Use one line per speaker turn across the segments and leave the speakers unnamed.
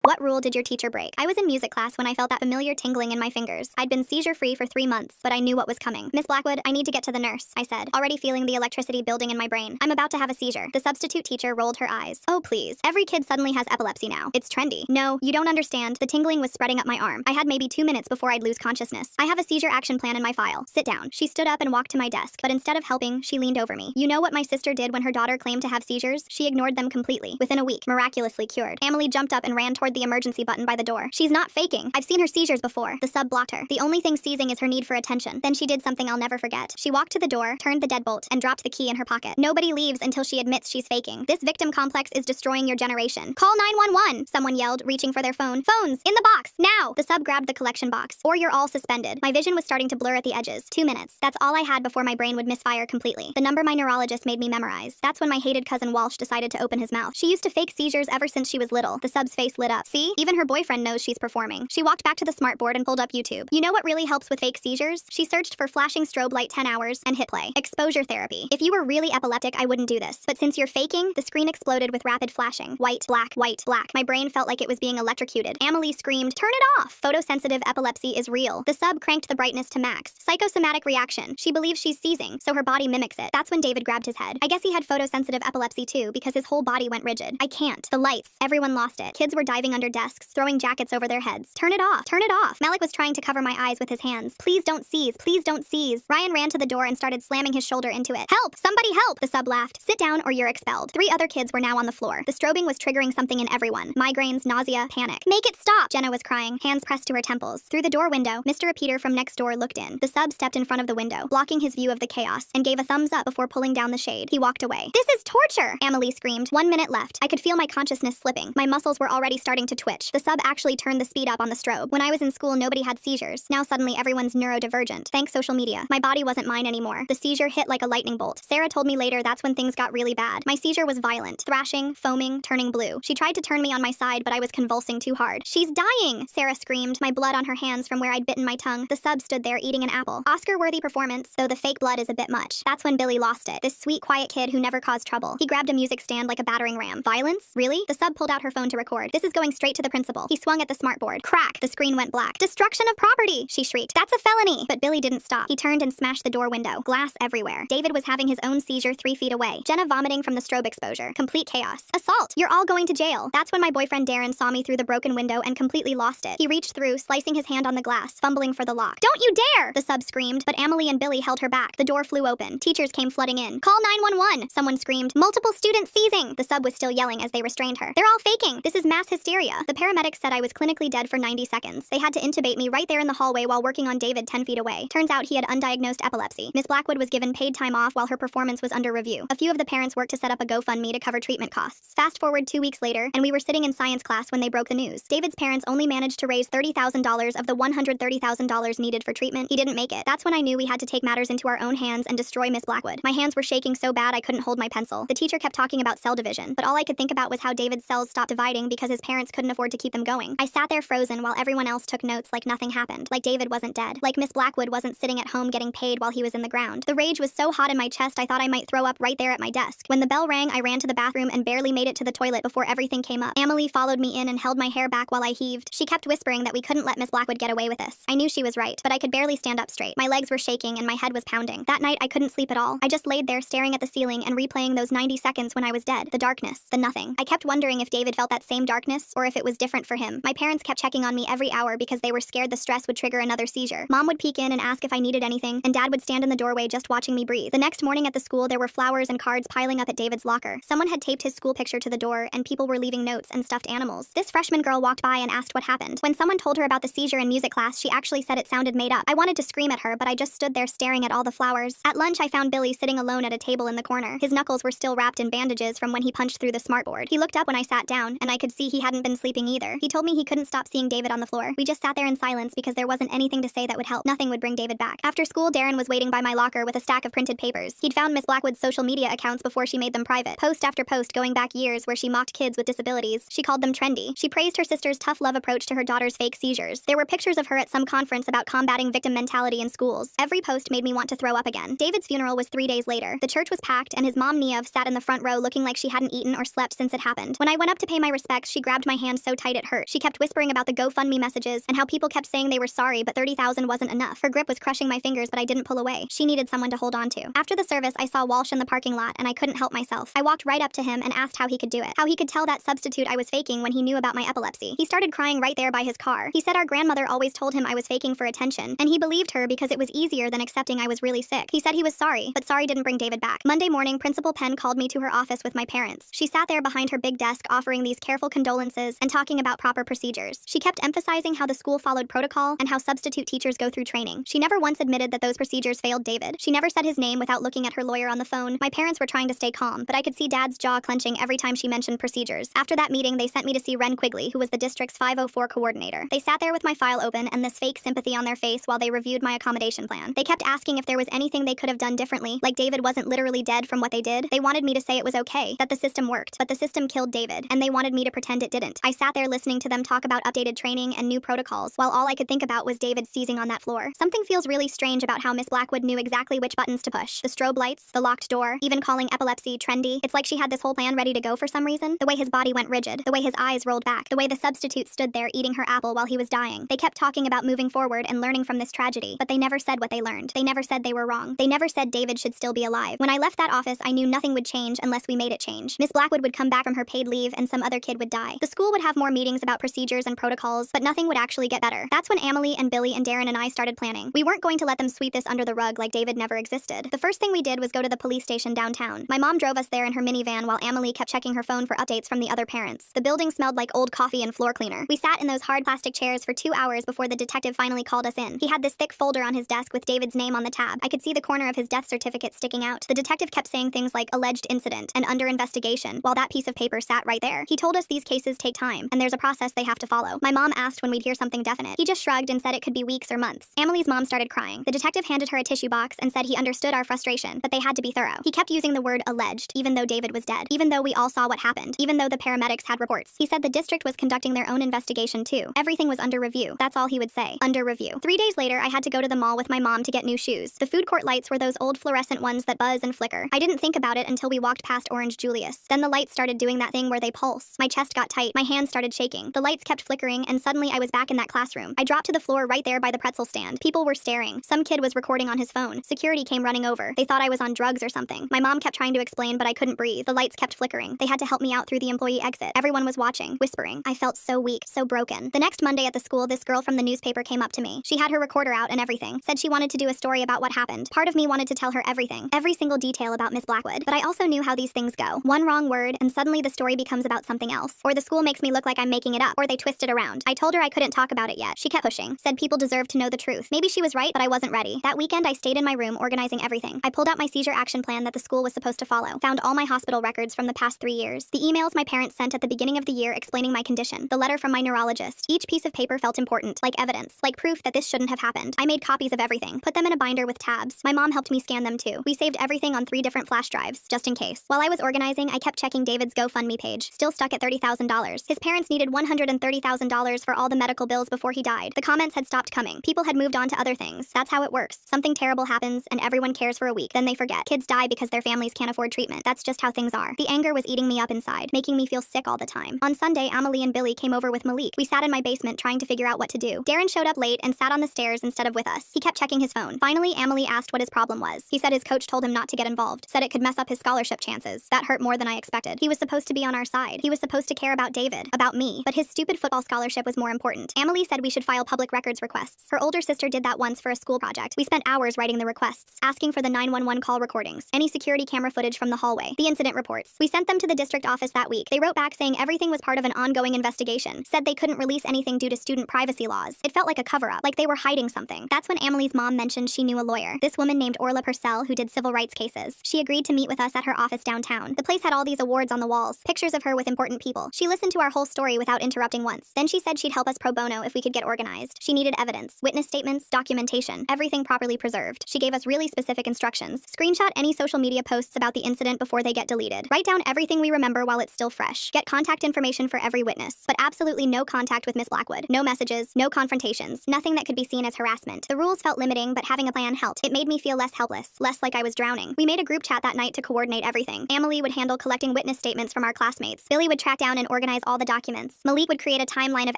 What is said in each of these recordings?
What rule did your teacher break? I was in music class when I felt that familiar tingling in my fingers. I'd been seizure-free for 3 months, but I knew what was coming. Miss Blackwood, I need to get to the nurse, I said, already feeling the electricity building in my brain. I'm about to have a seizure. The substitute teacher rolled her eyes. Oh, please. Every kid suddenly has epilepsy now. It's trendy. No, you don't understand. The tingling was spreading up my arm. I had maybe 2 minutes before I'd lose consciousness. I have a seizure action plan in my file. Sit down. She stood up and walked to my desk, but instead of helping, she leaned over me. You know what my sister did when her daughter claimed to have seizures? She ignored them completely. Within a week, miraculously cured. Emily jumped up and ran toward the emergency button by the door. She's not faking. I've seen her seizures before. The sub blocked her. The only thing seizing is her need for attention. Then she did something I'll never forget. She walked to the door, turned the deadbolt, and dropped the key in her pocket. Nobody leaves until she admits she's faking. This victim complex is destroying your generation. Call 911, someone yelled, reaching for their phone. Phones, in the box, now! The sub grabbed the collection box. Or you're all suspended. My vision was starting to blur at the edges. 2 minutes. That's all I had before my brain would misfire completely. The number my neurologist made me memorize. That's when my hated cousin Walsh decided to open his mouth. She used to fake seizures ever since she was little. The sub's face lit up. See? Even her boyfriend knows she's performing. She walked back to the smartboard and pulled up YouTube. You know what really helps with fake seizures? She searched for flashing strobe light 10 hours and hit play. Exposure therapy. If you were really epileptic, I wouldn't do this. But since you're faking, the screen exploded with rapid flashing. White, black, white, black. My brain felt like it was being electrocuted. Amelie screamed, "Turn it off! Photosensitive epilepsy is real." The sub cranked the brightness to max. Psychosomatic reaction. She believes she's seizing, so her body mimics it. That's when David grabbed his head. I guess he had photosensitive epilepsy too, because his whole body went rigid. I can't. The lights. Everyone lost it. Kids were diving under desks, throwing jackets over their heads. Turn it off! Turn it off! Malik was trying to cover my eyes with his hands. Please don't seize! Please don't seize! Ryan ran to the door and started slamming his shoulder into it. Help! Somebody help! The sub laughed. Sit down or you're expelled. 3 other kids were now on the floor. The strobing was triggering something in everyone. Migraines, nausea, panic. Make it stop! Jenna was crying, hands pressed to her temples. Through the door window, Mr. Repeater from next door looked in. The sub stepped in front of the window, blocking his view of the chaos, and gave a thumbs up before pulling down the shade. He walked away. This is torture! Amelie screamed. 1 minute left. I could feel my consciousness slipping. My muscles were already starting to twitch. The sub actually turned the speed up on the strobe. When I was in school, nobody had seizures. Now suddenly everyone's neurodivergent. Thanks social media. My body wasn't mine anymore. The seizure hit like a lightning bolt. Sarah told me later that's when things got really bad. My seizure was violent. Thrashing, foaming, turning blue. She tried to turn me on my side, but I was convulsing too hard. She's dying! Sarah screamed, my blood on her hands from where I'd bitten my tongue. The sub stood there eating an apple. Oscar-worthy performance, though the fake blood is a bit much. That's when Billy lost it. This sweet, quiet kid who never caused trouble. He grabbed a music stand like a battering ram. Violence? Really? The sub pulled out her phone to record. This is going straight to the principal. He swung at the smartboard. Crack! The screen went black. Destruction of property! She shrieked. That's a felony! But Billy didn't stop. He turned and smashed the door window. Glass everywhere. David was having his own seizure 3 feet away. Jenna vomiting from the strobe exposure. Complete chaos. Assault! You're all going to jail. That's when my boyfriend Darren saw me through the broken window and completely lost it. He reached through, slicing his hand on the glass, fumbling for the lock. Don't you dare! The sub screamed, but Amelie and Billy held her back. The door flew open. Teachers came flooding in. Call 911! Someone screamed. Multiple students seizing! The sub was still yelling as they restrained her. They're all faking! This is mass hysteria. The paramedics said I was clinically dead for 90 seconds. They had to intubate me right there in the hallway while working on David 10 feet away. Turns out he had undiagnosed epilepsy. Miss Blackwood was given paid time off while her performance was under review. A few of the parents worked to set up a GoFundMe to cover treatment costs. Fast forward 2 weeks later, and we were sitting in science class when they broke the news. David's parents only managed to raise $30,000 of the $130,000 needed for treatment. He didn't make it. That's when I knew we had to take matters into our own hands and destroy Miss Blackwood. My hands were shaking so bad I couldn't hold my pencil. The teacher kept talking about cell division, but all I could think about was how David's cells stopped dividing because his parents couldn't afford to keep them going. I sat there frozen while everyone else took notes like nothing happened, like David wasn't dead, like Miss Blackwood wasn't sitting at home getting paid while he was in the ground. The rage was so hot in my chest I thought I might throw up right there at my desk. When the bell rang, I ran to the bathroom and barely made it to the toilet before everything came up. Amelie followed me in and held my hair back while I heaved. She kept whispering that we couldn't let Miss Blackwood get away with this. I knew she was right, but I could barely stand up straight. My legs were shaking and my head was pounding. That night I couldn't sleep at all. I just laid there staring at the ceiling and replaying those 90 seconds when I was dead. The darkness, the nothing. I kept wondering if David felt that same darkness or if it was different for him. My parents kept checking on me every hour because they were scared the stress would trigger another seizure. Mom would peek in and ask if I needed anything, and Dad would stand in the doorway just watching me breathe. The next morning at the school, there were flowers and cards piling up at David's locker. Someone had taped his school picture to the door, and people were leaving notes and stuffed animals. This freshman girl walked by and asked what happened. When someone told her about the seizure in music class, she actually said it sounded made up. I wanted to scream at her, but I just stood there staring at all the flowers. At lunch, I found Billy sitting alone at a table in the corner. His knuckles were still wrapped in bandages from when he punched through the smartboard. He looked up when I sat down, and I could see he hadn't been sleeping either. He told me he couldn't stop seeing David on the floor. We just sat there in silence because there wasn't anything to say that would help. Nothing would bring David back. After school, Darren was waiting by my locker with a stack of printed papers. He'd found Miss Blackwood's social media accounts before she made them private. Post after post going back years where she mocked kids with disabilities. She called them trendy. She praised her sister's tough love approach to her daughter's fake seizures. There were pictures of her at some conference about combating victim mentality in schools. Every post made me want to throw up again. David's funeral was 3 days later. The church was packed, and his mom, Niev, sat in the front row looking like she hadn't eaten or slept since it happened. When I went up to pay my respects, she grabbed my my hand so tight it hurt. She kept whispering about the GoFundMe messages and how people kept saying they were sorry but 30,000 wasn't enough. Her grip was crushing my fingers but I didn't pull away. She needed someone to hold on to. After the service, I saw Walsh in the parking lot and I couldn't help myself. I walked right up to him and asked how he could do it. How he could tell that substitute I was faking when he knew about my epilepsy. He started crying right there by his car. He said our grandmother always told him I was faking for attention, and he believed her because it was easier than accepting I was really sick. He said he was sorry, but sorry didn't bring David back. Monday morning, Principal Penn called me to her office with my parents. She sat there behind her big desk offering these careful condolences and talking about proper procedures. She kept emphasizing how the school followed protocol and how substitute teachers go through training. She never once admitted that those procedures failed David. She never said his name without looking at her lawyer on the phone. My parents were trying to stay calm, but I could see Dad's jaw clenching every time she mentioned procedures. After that meeting, they sent me to see Ren Quigley, who was the district's 504 coordinator. They sat there with my file open and this fake sympathy on their face while they reviewed my accommodation plan. They kept asking if there was anything they could have done differently, like David wasn't literally dead from what they did. They wanted me to say it was okay, that the system worked, but the system killed David, and they wanted me to pretend it didn't. I sat there listening to them talk about updated training and new protocols, while all I could think about was David seizing on that floor. Something feels really strange about how Miss Blackwood knew exactly which buttons to push. The strobe lights, the locked door, even calling epilepsy trendy. It's like she had this whole plan ready to go for some reason. The way his body went rigid, the way his eyes rolled back, the way the substitute stood there eating her apple while he was dying. They kept talking about moving forward and learning from this tragedy, but they never said what they learned. They never said they were wrong. They never said David should still be alive. When I left that office, I knew nothing would change unless we made it change. Miss Blackwood would come back from her paid leave and some other kid would die. The school would have more meetings about procedures and protocols, but nothing would actually get better. That's when Amelie and Billy and Darren and I started planning. We weren't going to let them sweep this under the rug like David never existed. The first thing we did was go to the police station downtown. My mom drove us there in her minivan while Amelie kept checking her phone for updates from the other parents. The building smelled like old coffee and floor cleaner. We sat in those hard plastic chairs for 2 hours before the detective finally called us in. He had this thick folder on his desk with David's name on the tab. I could see the corner of his death certificate sticking out. The detective kept saying things like alleged incident and under investigation, while that piece of paper sat right there. He told us these cases take time, and there's a process they have to follow. My mom asked when we'd hear something definite. He just shrugged and said it could be weeks or months. Amelie's mom started crying. The detective handed her a tissue box and said he understood our frustration, but they had to be thorough. He kept using the word alleged, even though David was dead, even though we all saw what happened, even though the paramedics had reports. He said the district was conducting their own investigation too. Everything was under review. That's all he would say. Under review. 3 days later, I had to go to the mall with my mom to get new shoes. The food court lights were those old fluorescent ones that buzz and flicker. I didn't think about it until we walked past Orange Julius. Then the lights started doing that thing where they pulse. My chest got tight, my hands started shaking. The lights kept flickering, and suddenly I was back in that classroom. I dropped to the floor right there by the pretzel stand. People were staring. Some kid was recording on his phone. Security came running over. They thought I was on drugs or something. My mom kept trying to explain, but I couldn't breathe. The lights kept flickering. They had to help me out through the employee exit. Everyone was watching, whispering. I felt so weak, so broken. The next Monday at the school, this girl from the newspaper came up to me. She had her recorder out and everything. Said she wanted to do a story about what happened. Part of me wanted to tell her everything, every single detail about Miss Blackwood. But I also knew how these things go. One wrong word, and suddenly the story becomes about something else. Or the school makes me look like I'm making it up, or they twist it around. I told her I couldn't talk about it yet. She kept pushing. Said people deserve to know the truth. Maybe she was right, but I wasn't ready. That weekend, I stayed in my room organizing everything. I pulled out my seizure action plan that the school was supposed to follow. Found all my hospital records from the past 3 years. The emails my parents sent at the beginning of the year explaining my condition. The letter from my neurologist. Each piece of paper felt important, like evidence, like proof that this shouldn't have happened. I made copies of everything, put them in a binder with tabs. My mom helped me scan them too. We saved everything on 3 different flash drives, just in case. While I was organizing, I kept checking David's GoFundMe page, still stuck at $30,000. His parents needed $130,000 for all the medical bills before he died. The comments had stopped coming. People had moved on to other things. That's how it works. Something terrible happens, and everyone cares for a week. Then they forget. Kids die because their families can't afford treatment. That's just how things are. The anger was eating me up inside, making me feel sick all the time. On Sunday, Amelie and Billy came over with Malik. We sat in my basement trying to figure out what to do. Darren showed up late and sat on the stairs instead of with us. He kept checking his phone. Finally, Amelie asked what his problem was. He said his coach told him not to get involved, said it could mess up his scholarship chances. That hurt more than I expected. He was supposed to be on our side. He was supposed to care about David, about me, but his stupid football scholarship was more important. Amelie said we should file public records requests. Her older sister did that once for a school project. We spent hours writing the requests, asking for the 911 call recordings, any security camera footage from the hallway, the incident reports. We sent them to the district office that week. They wrote back saying everything was part of an ongoing investigation, said they couldn't release anything due to student privacy laws. It felt like a cover-up, like they were hiding something. That's when Amelie's mom mentioned she knew a lawyer, this woman named Orla Purcell who did civil rights cases. She agreed to meet with us at her office downtown. The place had all these awards on the walls, pictures of her with important people. She listened to our whole story without interrupting once. Then she said she'd help us pro bono if we could get organized. She needed evidence, witness statements, documentation, everything properly preserved. She gave us really specific instructions. Screenshot any social media posts about the incident before they get deleted. Write down everything we remember while it's still fresh. Get contact information for every witness, but absolutely no contact with Miss Blackwood. No messages, no confrontations, nothing that could be seen as harassment. The rules felt limiting, but having a plan helped. It made me feel less helpless, less like I was drowning. We made a group chat that night to coordinate everything. Amelie would handle collecting witness statements from our classmates. Billy would track down and organize all the documents. Malik would create a timeline of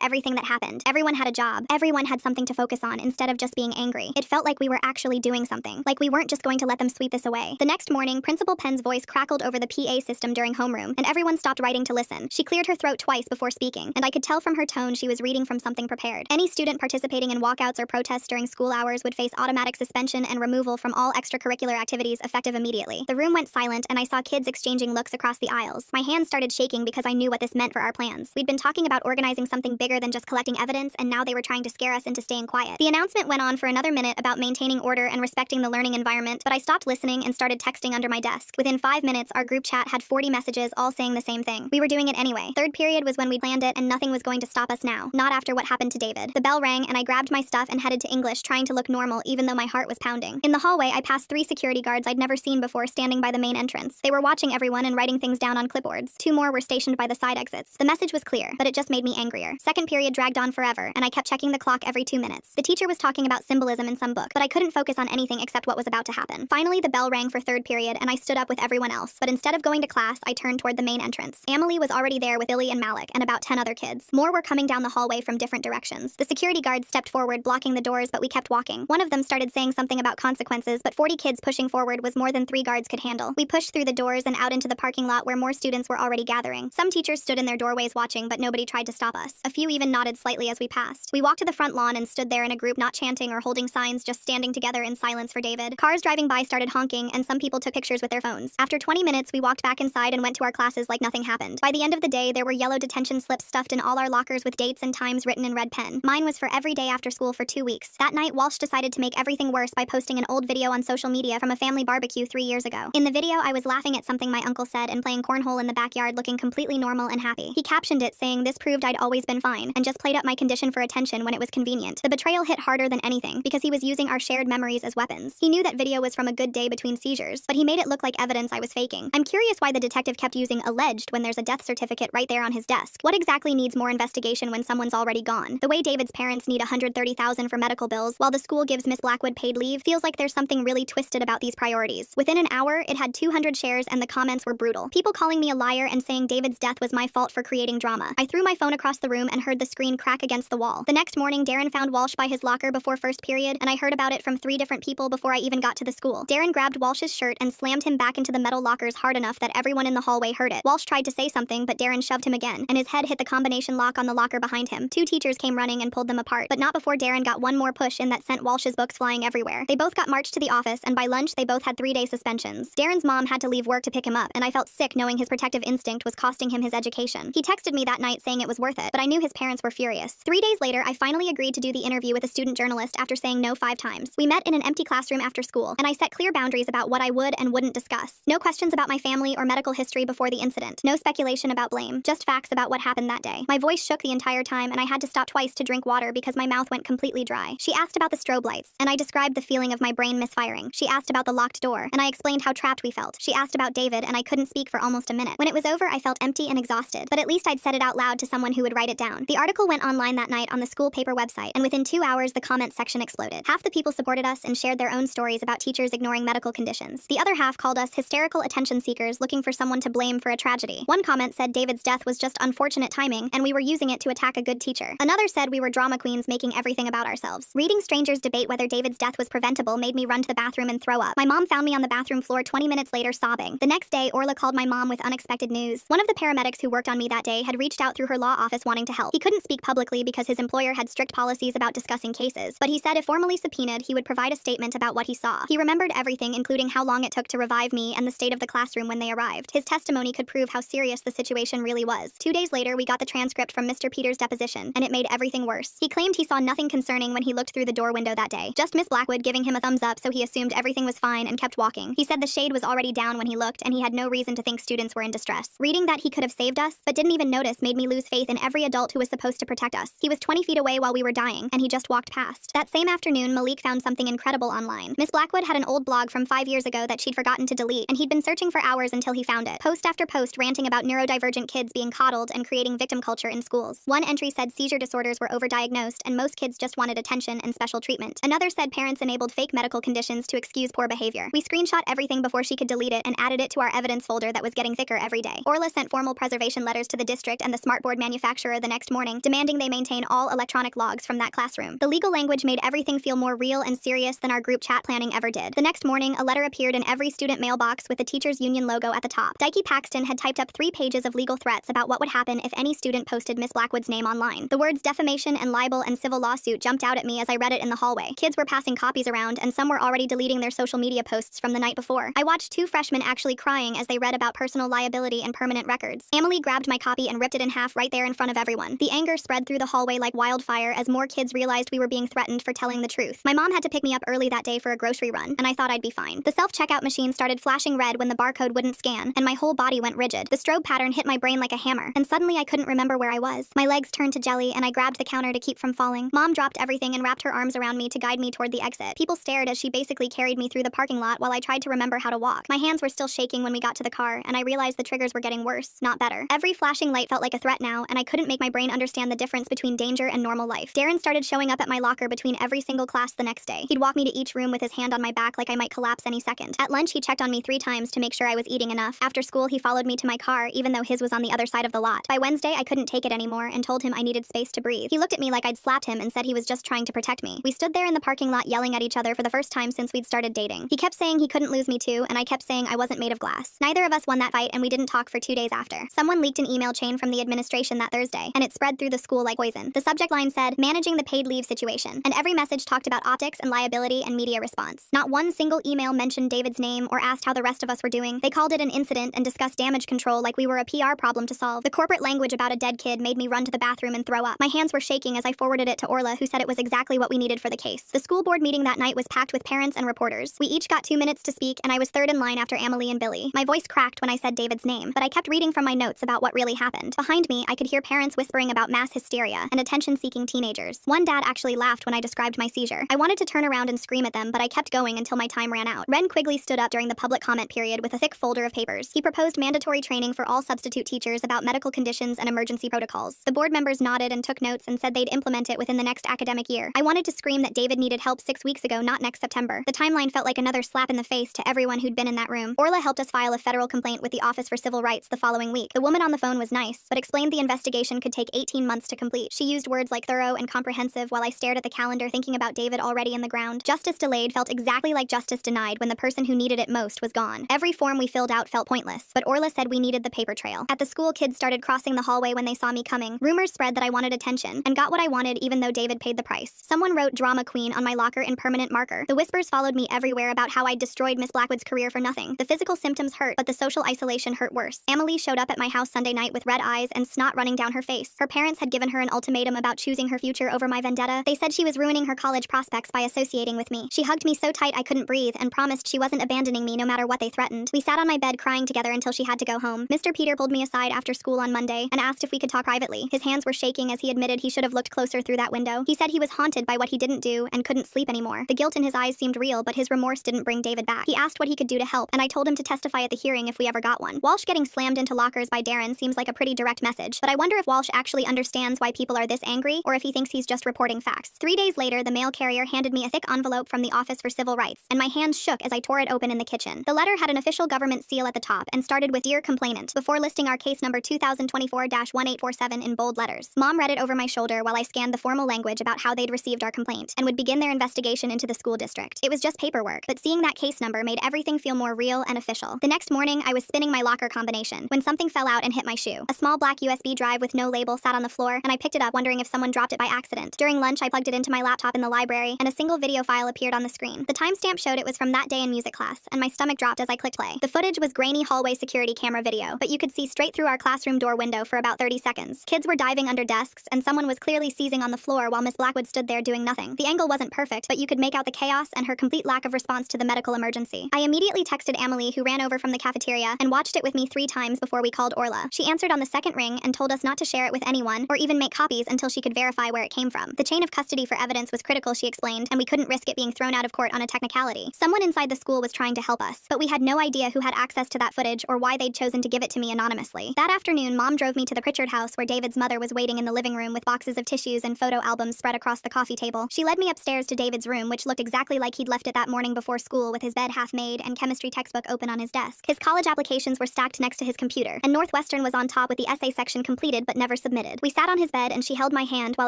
everything that happened. Everyone had a job. Everyone had something to focus on instead of just being angry. It felt like we were actually doing something. Like we weren't just going to let them sweep this away. The next morning, Principal Penn's voice crackled over the PA system during homeroom, and everyone stopped writing to listen. She cleared her throat twice before speaking, and I could tell from her tone she was reading from something prepared. Any student participating in walkouts or protests during school hours would face automatic suspension and removal from all extracurricular activities effective immediately. The room went silent, and I saw kids exchanging looks across the aisles. My hands started shaking because I knew what this meant for our plans. We'd been talking about organizing something bigger than just collecting evidence, and now they were trying to scare us into staying quiet. The announcement went on for another minute about maintaining order and respecting the learning environment, but I stopped listening and started texting under my desk. Within 5 minutes, our group chat had 40 messages all saying the same thing. We were doing it anyway. Third period was when we planned it, and nothing was going to stop us now. Not after what happened to David. The bell rang, and I grabbed my stuff and headed to English, trying to look normal even though my heart was pounding. In the hallway, I passed 3 security guards I'd never seen before standing by the main entrance. They were watching everyone and writing things down on clipboards. 2 more were stationed by the side exits. The message was clear, but it just made me angrier. Second period dragged on forever, and I kept checking the clock every 2 minutes. The teacher was talking about symbolism in some book, but I couldn't focus on anything except what was about to happen. Finally, the bell rang for third period, and I stood up with everyone else, but instead of going to class, I turned toward the main entrance. Amelie was already there with Billy and Malik, and about 10 other kids. More were coming down the hallway from different directions. The security guards stepped forward, blocking the doors, but we kept walking. One of them started saying something about consequences, but 40 kids pushing forward was more than 3 guards could handle. We pushed through the doors and out into the parking lot where more students were already gathering. Some teachers stood in their doorways watching, but nobody tried to stop us. A few even nodded slightly as we passed. We walked to the front lawn and stood there in a group, not chanting or holding signs, just standing together in silence for David. Cars driving by started honking, and some people took pictures with their phones. After 20 minutes, we walked back inside and went to our classes like nothing happened. By the end of the day, there were yellow detention slips stuffed in all our lockers with dates and times written in red pen. Mine was for every day after school for 2 weeks. That night, Walsh decided to make everything worse by posting an old video on social media from a family barbecue 3 years ago. In the video, I was laughing at something my uncle said and playing cornhole in the backyard looking completely normal and happy. He captioned it saying this proved I'd always been fine, and just played up my condition for attention when it was convenient. The betrayal hit harder than anything because he was using our shared memories as weapons. He knew that video was from a good day between seizures, but he made it look like evidence I was faking. I'm curious why the detective kept using alleged when there's a death certificate right there on his desk. What exactly needs more investigation when someone's already gone? The way David's parents need $130,000 for medical bills while the school gives Miss Blackwood paid leave feels like there's something really twisted about these priorities. Within an hour, it had 200 shares and the comments were brutal. People calling me a liar and saying David's death was my fault for creating drama. I threw my phone across the room and heard the screen crack against the wall. The next morning, Darren found Walsh by his locker before first period, and I heard about it from 3 different people before I even got to the school. Darren grabbed Walsh's shirt and slammed him back into the metal lockers hard enough that everyone in the hallway heard it. Walsh tried to say something, but Darren shoved him again, and his head hit the combination lock on the locker behind him. 2 teachers came running and pulled them apart, but not before Darren got one more push in that sent Walsh's books flying everywhere. They both got marched to the office, and by lunch, they both had 3-day suspensions. Darren's mom had to leave work to pick him up, and I felt sick knowing his protective instinct was costing him his education. He texted me that night saying it was worth it, but I knew his parents were furious. 3 days later, I finally agreed to do the interview with a student journalist after saying no 5 times. We met in an empty classroom after school, and I set clear boundaries about what I would and wouldn't discuss. No questions about my family or medical history before the incident. No speculation about blame, just facts about what happened that day. My voice shook the entire time, and I had to stop twice to drink water because my mouth went completely dry. She asked about the strobe lights, and I described the feeling of my brain misfiring. She asked about the locked door, and I explained how trapped we felt. She asked about David, and I couldn't speak for almost a minute. When it was over, I felt empty and exhausted, but at least I'd said it out loud to someone who would write it down. The article went online that night on the school paper website, and within 2 hours, the comments section exploded. Half the people supported us and shared their own stories about teachers ignoring medical conditions. The other half called us hysterical attention seekers looking for someone to blame for a tragedy. One comment said David's death was just unfortunate timing, and we were using it to attack a good teacher. Another said we were drama queens making everything about ourselves. Reading strangers debate whether David's death was preventable made me run to the bathroom and throw up. My mom found me on the bathroom floor 20 minutes later sobbing. The next day, Orla called my mom with unexpected news. One of the paramedics who worked on me that day had reached out through her law office wanting to help. He couldn't speak publicly because his employer had strict policies about discussing cases, but he said if formally subpoenaed, he would provide a statement about what he saw. He remembered everything, including how long it took to revive me and the state of the classroom when they arrived. His testimony could prove how serious the situation really was. 2 days later, we got the transcript from Mr. Peters' deposition, and it made everything worse. He claimed he saw nothing concerning when he looked through the door window that day. Just Miss Blackwood giving him a thumbs up, so he assumed everything was fine and kept walking. He said the shade was already down when he looked, and he had no reason to think students were in distress. Reading that he could have saved us, but didn't even notice made me lose faith in every adult who was supposed to protect us. He was 20 feet away while we were dying, and he just walked past. That same afternoon, Malik found something incredible online. Miss Blackwood had an old blog from 5 years ago that she'd forgotten to delete, and he'd been searching for hours until he found it. Post after post ranting about neurodivergent kids being coddled and creating victim culture in schools. One entry said seizure disorders were overdiagnosed and most kids just wanted attention and special treatment. Another said parents enabled fake medical conditions to excuse poor behavior. We screenshot everything before she could delete it and added it to our evidence folder that was getting thicker every day. Orla sent formal preservation letters to to the district and the smartboard manufacturer the next morning, demanding they maintain all electronic logs from that classroom. The legal language made everything feel more real and serious than our group chat planning ever did. The next morning, a letter appeared in every student mailbox with the teachers' union logo at the top. Dikey Paxton had typed up 3 pages of legal threats about what would happen if any student posted Miss Blackwood's name online. The words defamation and libel and civil lawsuit jumped out at me as I read it in the hallway. Kids were passing copies around, and some were already deleting their social media posts from the night before. I watched 2 freshmen actually crying as they read about personal liability and permanent records. Emily grabbed my copy and ripped it in half right there in front of everyone. The anger spread through the hallway like wildfire as more kids realized we were being threatened for telling the truth. My mom had to pick me up early that day for a grocery run, and I thought I'd be fine. The self-checkout machine started flashing red when the barcode wouldn't scan, and my whole body went rigid. The strobe pattern hit my brain like a hammer, and suddenly I couldn't remember where I was. My legs turned to jelly, and I grabbed the counter to keep from falling. Mom dropped everything and wrapped her arms around me to guide me toward the exit. People stared as she basically carried me through the parking lot while I tried to remember how to walk. My hands were still shaking when we got to the car, and I realized the triggers were getting worse, not better. Every flashing light felt like a threat now, and I couldn't make my brain understand the difference between danger and normal life. Darren started showing up at my locker between every single class the next day. He'd walk me to each room with his hand on my back like I might collapse any second. At lunch, he checked on me 3 times to make sure I was eating enough. After school, he followed me to my car, even though his was on the other side of the lot. By Wednesday, I couldn't take it anymore and told him I needed space to breathe. He looked at me like I'd slapped him and said he was just trying to protect me. We stood there in the parking lot yelling at each other for the first time since we'd started dating. He kept saying he couldn't lose me too, and I kept saying I wasn't made of glass. Neither of us won that fight, and we didn't talk for 2 days after. Someone leaked an email chain from the administration that Thursday, and it spread through the school like poison. The subject line said, "Managing the paid leave situation," and every message talked about optics and liability and media response. Not one single email mentioned David's name or asked how the rest of us were doing. They called it an incident and discussed damage control like we were a PR problem to solve. The corporate language about a dead kid made me run to the bathroom and throw up. My hands were shaking as I forwarded it to Orla, who said it was exactly what we needed for the case. The school board meeting that night was packed with parents and reporters. We each got 2 minutes to speak, and I was third in line after Emily and Billy. My voice cracked when I said David's name, but I kept reading from my notes about what really happened. Behind me, I could hear parents whispering about mass hysteria and attention-seeking teenagers. One dad actually laughed when I described my seizure. I wanted to turn around and scream at them, but I kept going until my time ran out. Ren Quigley stood up during the public comment period with a thick folder of papers. He proposed mandatory training for all substitute teachers about medical conditions and emergency protocols. The board members nodded and took notes and said they'd implement it within the next academic year. I wanted to scream that David needed help 6 weeks ago, not next September. The timeline felt like another slap in the face to everyone who'd been in that room. Orla helped us file a federal complaint with the Office for Civil Rights the following week. The woman on the phone was nice, but explained the investigation could take 18 months to complete. She used words like thorough and comprehensive while I stared at the calendar thinking about David already in the ground. Justice delayed felt exactly like justice denied when the person who needed it most was gone. Every form we filled out felt pointless, but Orla said we needed the paper trail. At the school, kids started crossing the hallway when they saw me coming. Rumors spread that I wanted attention, and got what I wanted even though David paid the price. Someone wrote "Drama Queen" on my locker in permanent marker. The whispers followed me everywhere about how I'd destroyed Miss Blackwood's career for nothing. The physical symptoms hurt, but the social isolation hurt worse. Emily showed up at my house Sunday night with red eyes and snot running down her face. Her parents had given her an ultimatum about choosing her future over my vendetta. They said she was ruining her college prospects by associating with me. She hugged me so tight I couldn't breathe and promised she wasn't abandoning me no matter what they threatened. We sat on my bed crying together until she had to go home. Mr. Peter pulled me aside after school on Monday and asked if we could talk privately. His hands were shaking as he admitted he should have looked closer through that window. He said he was haunted by what he didn't do and couldn't sleep anymore. The guilt in his eyes seemed real, but his remorse didn't bring David back. He asked what he could do to help, and I told him to testify at the hearing if we ever got one. Walsh getting slammed into lockers by Darren seems like a pretty direct message, but I wonder if Walsh actually understands why people are this angry, or if he thinks he's just reporting facts. 3 days later, the mail carrier handed me a thick envelope from the Office for Civil Rights, and my hands shook as I tore it open in the kitchen. The letter had an official government seal at the top and started with "Dear Complainant," before listing our case number 2024-1847 in bold letters. Mom read it over my shoulder while I scanned the formal language about how they'd received our complaint and would begin their investigation into the school district. It was just paperwork, but seeing that case number made everything feel more real and official. The next morning, I was spinning my locker combination when something fell out and hit my shoe. A small black USB drive with no label sat on the floor, and I picked it up wondering if someone dropped it by accident. During lunch, I plugged it into my laptop in the library, and a single video file appeared on the screen. The timestamp showed it was from that day in music class, and my stomach dropped as I clicked play. The footage was grainy hallway security camera video, but you could see straight through our classroom door window for about 30 seconds. Kids were diving under desks, and someone was clearly seizing on the floor while Miss Blackwood stood there doing nothing. The angle wasn't perfect, but you could make out the chaos and her complete lack of response to the medical emergency. I immediately texted Emily, who ran over from the cafeteria, and watched it with me 3 times before we called Orla. She answered on the second ring and told us not to share it with anyone or even make copies until she could verify where it came from. The chain of custody for evidence was critical, she explained, and we couldn't risk it being thrown out of court on a technicality. Someone inside the school was trying to help us, but we had no idea who had access to that footage or why they'd chosen to give it to me anonymously. That afternoon, Mom drove me to the Pritchard house where David's mother was waiting in the living room with boxes of tissues and photo albums spread across the coffee table. She led me upstairs to David's room, which looked exactly like he'd left it that morning before school, with his bed half made and chemistry textbook open on his desk. His college applications were stacked next to his computer, and Northwestern was on on top with the essay section completed but never submitted. We sat on his bed and she held my hand while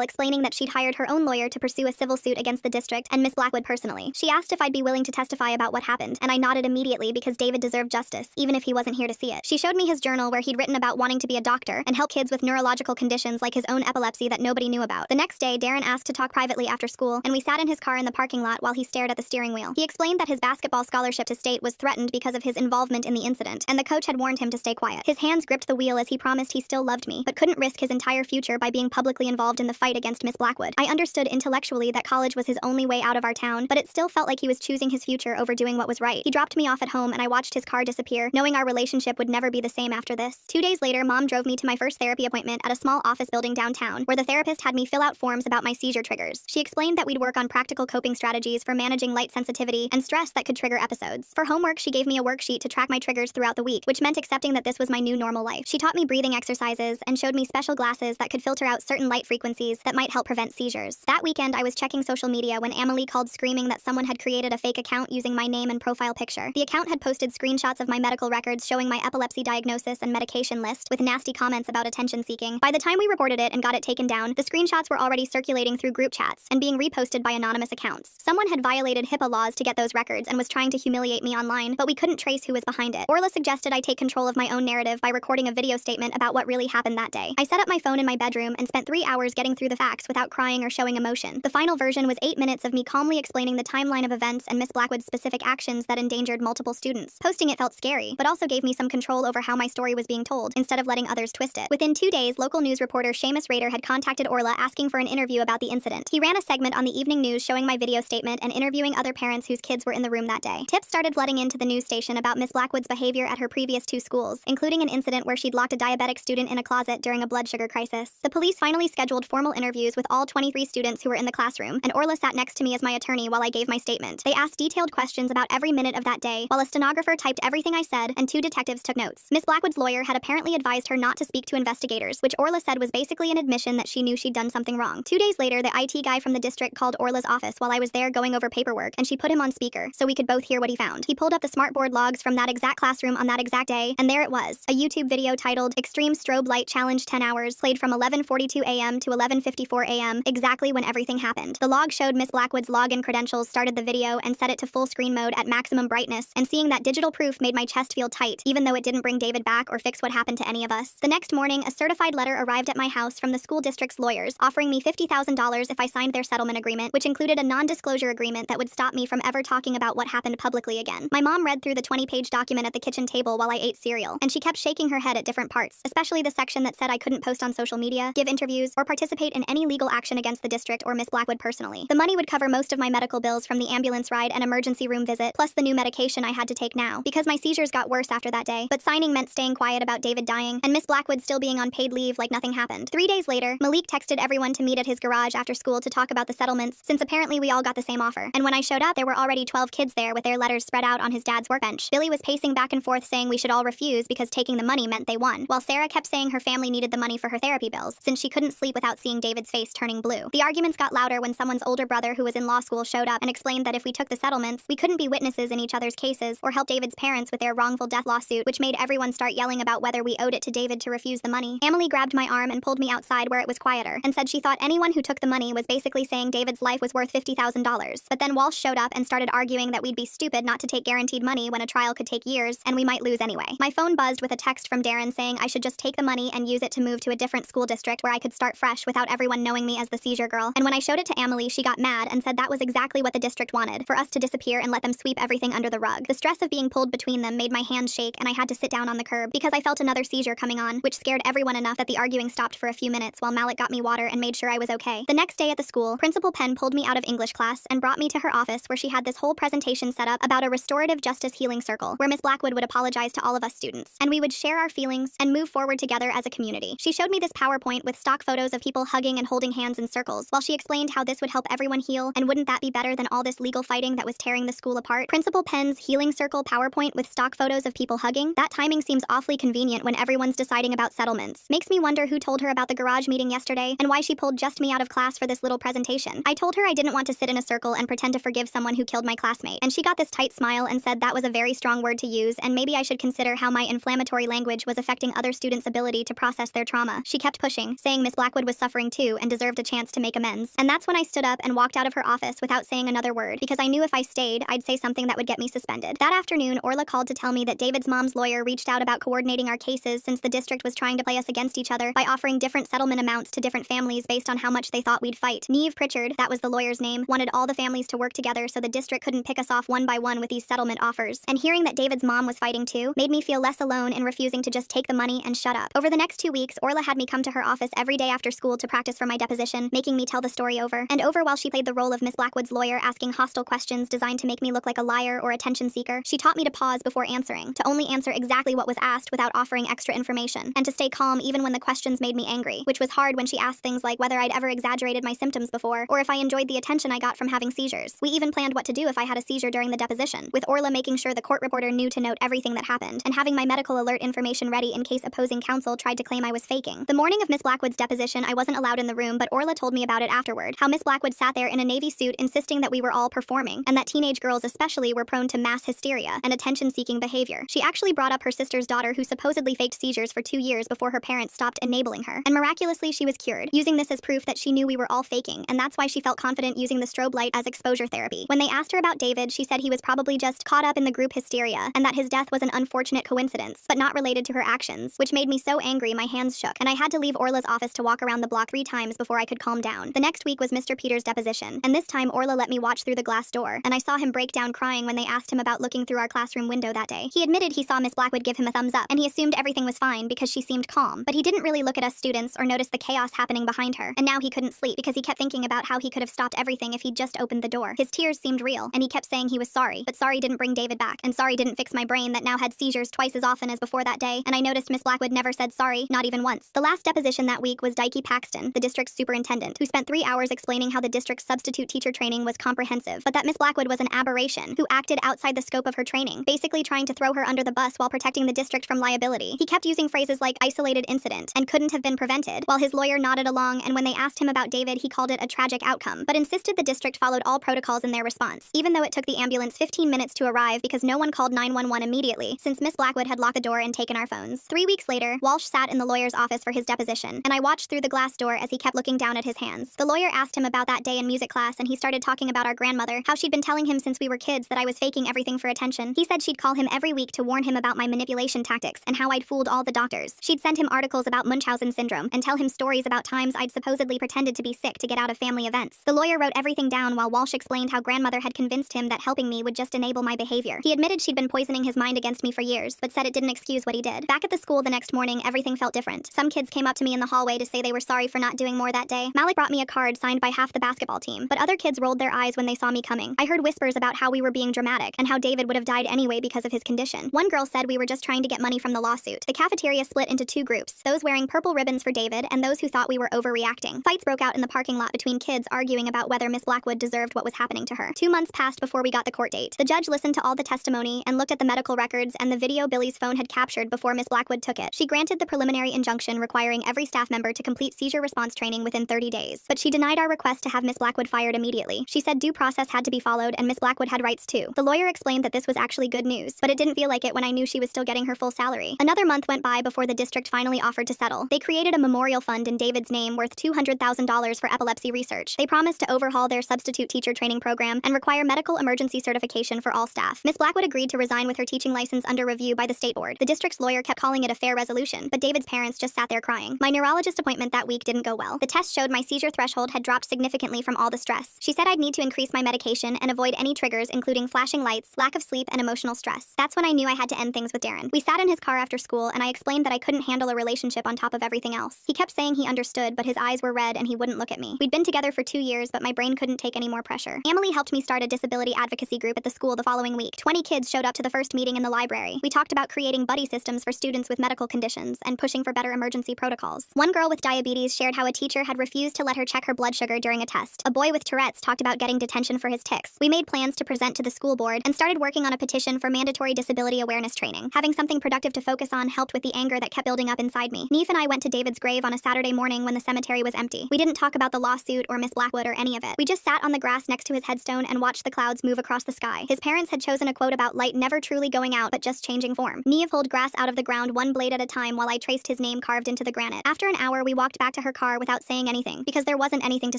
explaining that she'd hired her own lawyer to pursue a civil suit against the district and Miss Blackwood personally. She asked if I'd be willing to testify about what happened, and I nodded immediately because David deserved justice, even if he wasn't here to see it. She showed me his journal where he'd written about wanting to be a doctor and help kids with neurological conditions like his own epilepsy that nobody knew about. The next day, Darren asked to talk privately after school, and we sat in his car in the parking lot while he stared at the steering wheel. He explained that his basketball scholarship to state was threatened because of his involvement in the incident, and the coach had warned him to stay quiet. His hands gripped the wheel as he promised he still loved me, but couldn't risk his entire future by being publicly involved in the fight against Miss Blackwood. I understood intellectually that college was his only way out of our town, but it still felt like he was choosing his future over doing what was right. He dropped me off at home and I watched his car disappear, knowing our relationship would never be the same after this. 2 days later, Mom drove me to my first therapy appointment at a small office building downtown, where the therapist had me fill out forms about my seizure triggers. She explained that we'd work on practical coping strategies for managing light sensitivity and stress that could trigger episodes. For homework, she gave me a worksheet to track my triggers throughout the week, which meant accepting that this was my new normal life. She taught me breathing exercises and showed me special glasses that could filter out certain light frequencies that might help prevent seizures. That weekend, I was checking social media when Amelie called screaming that someone had created a fake account using my name and profile picture. The account had posted screenshots of my medical records showing my epilepsy diagnosis and medication list with nasty comments about attention seeking. By the time we reported it and got it taken down, the screenshots were already circulating through group chats and being reposted by anonymous accounts. Someone had violated HIPAA laws to get those records and was trying to humiliate me online, but we couldn't trace who was behind it. Orla suggested I take control of my own narrative by recording a video statement about what really happened that day. I set up my phone in my bedroom and spent 3 hours getting through the facts without crying or showing emotion. The final version was 8 minutes of me calmly explaining the timeline of events and Miss Blackwood's specific actions that endangered multiple students. Posting it felt scary, but also gave me some control over how my story was being told, instead of letting others twist it. Within 2 days, local news reporter Seamus Rader had contacted Orla asking for an interview about the incident. He ran a segment on the evening news showing my video statement and interviewing other parents whose kids were in the room that day. Tips started flooding into the news station about Miss Blackwood's behavior at her previous 2 schools, including an incident where she'd locked a diabetic student in a closet during a blood sugar crisis. The police finally scheduled formal interviews with all 23 students who were in the classroom, and Orla sat next to me as my attorney while I gave my statement. They asked detailed questions about every minute of that day, while a stenographer typed everything I said and 2 detectives took notes. Miss Blackwood's lawyer had apparently advised her not to speak to investigators, which Orla said was basically an admission that she knew she'd done something wrong. 2 days later, the IT guy from the district called Orla's office while I was there going over paperwork, and she put him on speaker so we could both hear what he found. He pulled up the smartboard logs from that exact classroom on that exact day, and there it was, a YouTube video titled Extreme Strobe Light Challenge 10 Hours, played from 11:42 a.m. to 11:54 a.m., exactly when everything happened. The log showed Miss Blackwood's login credentials, started the video, and set it to full screen mode at maximum brightness, and seeing that digital proof made my chest feel tight, even though it didn't bring David back or fix what happened to any of us. The next morning, a certified letter arrived at my house from the school district's lawyers, offering me $50,000 if I signed their settlement agreement, which included a non-disclosure agreement that would stop me from ever talking about what happened publicly again. My mom read through the 20-page document at the kitchen table while I ate cereal, and she kept shaking her head at different parts, especially the section that said I couldn't post on social media, give interviews, or participate in any legal action against the district or Miss Blackwood personally. The money would cover most of my medical bills from the ambulance ride and emergency room visit, plus the new medication I had to take now, because my seizures got worse after that day, but signing meant staying quiet about David dying, and Miss Blackwood still being on paid leave like nothing happened. 3 days later, Malik texted everyone to meet at his garage after school to talk about the settlements, since apparently we all got the same offer. And when I showed up, there were already 12 kids there with their letters spread out on his dad's workbench. Billy was pacing back and forth saying we should all refuse because taking the money meant they won, while Sarah kept saying her family needed the money for her therapy bills, since she couldn't sleep without seeing David's face turning blue. The arguments got louder when someone's older brother who was in law school showed up and explained that if we took the settlements, we couldn't be witnesses in each other's cases or help David's parents with their wrongful death lawsuit, which made everyone start yelling about whether we owed it to David to refuse the money. Amelie grabbed my arm and pulled me outside where it was quieter, and said she thought anyone who took the money was basically saying David's life was worth $50,000. But then Walsh showed up and started arguing that we'd be stupid not to take guaranteed money when a trial could take years, and we might lose anyway. My phone buzzed with a text from Darren saying I should just take the money and use it to move to a different school district where I could start fresh without everyone knowing me as the seizure girl. And when I showed it to Amelie, she got mad and said that was exactly what the district wanted, for us to disappear and let them sweep everything under the rug. The stress of being pulled between them made my hands shake, and I had to sit down on the curb because I felt another seizure coming on, which scared everyone enough that the arguing stopped for a few minutes while Malik got me water and made sure I was okay. The next day at the school, Principal Penn pulled me out of English class and brought me to her office where she had this whole presentation set up about a restorative justice healing circle where Miss Blackwood would apologize to all of us students, and we would share our feelings and move forward together as a community. She showed me this PowerPoint with stock photos of people hugging and holding hands in circles while she explained how this would help everyone heal, and wouldn't that be better than all this legal fighting that was tearing the school apart? Principal Penn's healing circle PowerPoint with stock photos of people hugging? That timing seems awfully convenient when everyone's deciding about settlements. Makes me wonder who told her about the garage meeting yesterday and why she pulled just me out of class for this little presentation. I told her I didn't want to sit in a circle and pretend to forgive someone who killed my classmate, and she got this tight smile and said that was a very strong word to use, and maybe I should consider how my inflammatory language was affecting affecting other students' ability to process their trauma. She kept pushing, saying Miss Blackwood was suffering too and deserved a chance to make amends. And that's when I stood up and walked out of her office without saying another word, because I knew if I stayed, I'd say something that would get me suspended. That afternoon, Orla called to tell me that David's mom's lawyer reached out about coordinating our cases since the district was trying to play us against each other by offering different settlement amounts to different families based on how much they thought we'd fight. Neve Pritchard, that was the lawyer's name, wanted all the families to work together so the district couldn't pick us off one by one with these settlement offers. And hearing that David's mom was fighting too made me feel less alone in refusing to just take the money and shut up. Over the next 2 weeks, Orla had me come to her office every day after school to practice for my deposition, making me tell the story over and over while she played the role of Miss Blackwood's lawyer, asking hostile questions designed to make me look like a liar or attention seeker. She taught me to pause before answering, to only answer exactly what was asked without offering extra information, and to stay calm even when the questions made me angry, which was hard when she asked things like whether I'd ever exaggerated my symptoms before, or if I enjoyed the attention I got from having seizures. We even planned what to do if I had a seizure during the deposition, with Orla making sure the court reporter knew to note everything that happened, and having my medical alert information ready in case opposing counsel tried to claim I was faking. The morning of Miss Blackwood's deposition, I wasn't allowed in the room, but Orla told me about it afterward, how Miss Blackwood sat there in a navy suit insisting that we were all performing, and that teenage girls especially were prone to mass hysteria and attention-seeking behavior. She actually brought up her sister's daughter who supposedly faked seizures for 2 years before her parents stopped enabling her, and miraculously she was cured, using this as proof that she knew we were all faking, and that's why she felt confident using the strobe light as exposure therapy. When they asked her about David, she said he was probably just caught up in the group hysteria, and that his death was an unfortunate coincidence, but not related to her actions, which made me so angry my hands shook, and I had to leave Orla's office to walk around the block 3 times before I could calm down. The next week was Mr. Peters' deposition, and this time Orla let me watch through the glass door, and I saw him break down crying when they asked him about looking through our classroom window that day. He admitted he saw Miss Blackwood give him a thumbs up, and he assumed everything was fine because she seemed calm, but he didn't really look at us students or notice the chaos happening behind her, and now he couldn't sleep because he kept thinking about how he could have stopped everything if he'd just opened the door. His tears seemed real, and he kept saying he was sorry, but sorry didn't bring David back, and sorry didn't fix my brain that now had seizures twice as often as before that day, and I noticed Miss Blackwood never said sorry, not even once. The last deposition that week was Dikey Paxton, the district's superintendent, who spent 3 hours explaining how the district's substitute teacher training was comprehensive, but that Miss Blackwood was an aberration, who acted outside the scope of her training, basically trying to throw her under the bus while protecting the district from liability. He kept using phrases like isolated incident and couldn't have been prevented, while his lawyer nodded along, and when they asked him about David, he called it a tragic outcome, but insisted the district followed all protocols in their response, even though it took the ambulance 15 minutes to arrive because no one called 911 immediately, since Miss Blackwood had locked the door and taken our phones. 3 weeks later, Walsh sat in the lawyer's office for his deposition, and I watched through the glass door as he kept looking down at his hands. The lawyer asked him about that day in music class, and he started talking about our grandmother, how she'd been telling him since we were kids that I was faking everything for attention. He said she'd call him every week to warn him about my manipulation tactics and how I'd fooled all the doctors. She'd send him articles about Munchausen syndrome and tell him stories about times I'd supposedly pretended to be sick to get out of family events. The lawyer wrote everything down while Walsh explained how grandmother had convinced him that helping me would just enable my behavior. He admitted she'd been poisoning his mind against me for years, but said it didn't excuse what he did. Back at the school the next morning, everything felt different. Some kids came up to me in the hallway to say they were sorry for not doing more that day. Malik brought me a card signed by half the basketball team, but other kids rolled their eyes when they saw me coming. I heard whispers about how we were being dramatic and how David would have died anyway because of his condition. One girl said we were just trying to get money from the lawsuit. The cafeteria split into 2 groups, those wearing purple ribbons for David and those who thought we were overreacting. Fights broke out in the parking lot between kids arguing about whether Miss Blackwood deserved what was happening to her. 2 months passed before we got the court date. The judge listened to all the testimony and looked at the medical records and the video Billy's phone had captured before Miss Blackwood took it. She granted the preliminary injunction requiring every staff member to complete seizure response training within 30 days. But she denied our request to have Miss Blackwood fired immediately. She said due process had to be followed and Miss Blackwood had rights too. The lawyer explained that this was actually good news, but it didn't feel like it when I knew she was still getting her full salary. Another month went by before the district finally offered to settle. They created a memorial fund in David's name worth $200,000 for epilepsy research. They promised to overhaul their substitute teacher training program and require medical emergency certification for all staff. Miss Blackwood agreed to resign with her teaching license under review by the state board. The district's lawyer kept calling it a fair resolution, but David's parents just sat there crying. My neurologist appointment that week didn't go well. The test showed my seizure threshold had dropped significantly from all the stress. She said I'd need to increase my medication and avoid any triggers including flashing lights, lack of sleep, and emotional stress. That's when I knew I had to end things with Darren. We sat in his car after school and I explained that I couldn't handle a relationship on top of everything else. He kept saying he understood, but his eyes were red and he wouldn't look at me. We'd been together for 2 years, but my brain couldn't take any more pressure. Emily helped me start a disability advocacy group at the school the following week. 20 kids showed up to the first meeting in the library. We talked about creating buddy systems for students with medical conditions and pushing for better emergency protocols. One girl with diabetes shared how a teacher had refused to let her check her blood sugar during a test. A boy with Tourette's talked about getting detention for his tics. We made plans to present to the school board and started working on a petition for mandatory disability awareness training. Having something productive to focus on helped with the anger that kept building up inside me. Neve and I went to David's grave on a Saturday morning when the cemetery was empty. We didn't talk about the lawsuit or Miss Blackwood or any of it. We just sat on the grass next to his headstone and watched the clouds move across the sky. His parents had chosen a quote about light never truly going out but just changing form. Neve pulled grass out of the ground around one blade at a time while I traced his name carved into the granite. After an hour, we walked back to her car without saying anything, because there wasn't anything to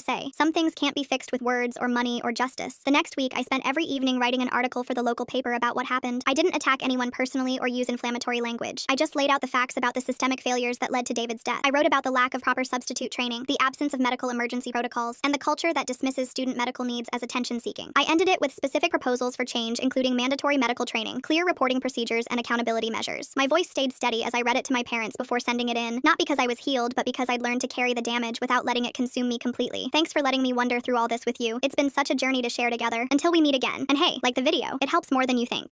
say. Some things can't be fixed with words or money or justice. The next week, I spent every evening writing an article for the local paper about what happened. I didn't attack anyone personally or use inflammatory language. I just laid out the facts about the systemic failures that led to David's death. I wrote about the lack of proper substitute training, the absence of medical emergency protocols, and the culture that dismisses student medical needs as attention-seeking. I ended it with specific proposals for change, including mandatory medical training, clear reporting procedures, and accountability measures. My voice stayed steady as I read it to my parents before sending it in, not because I was healed, but because I'd learned to carry the damage without letting it consume me completely. Thanks for letting me wonder through all this with you. It's been such a journey to share together. Until we meet again. And hey, like the video, it helps more than you think.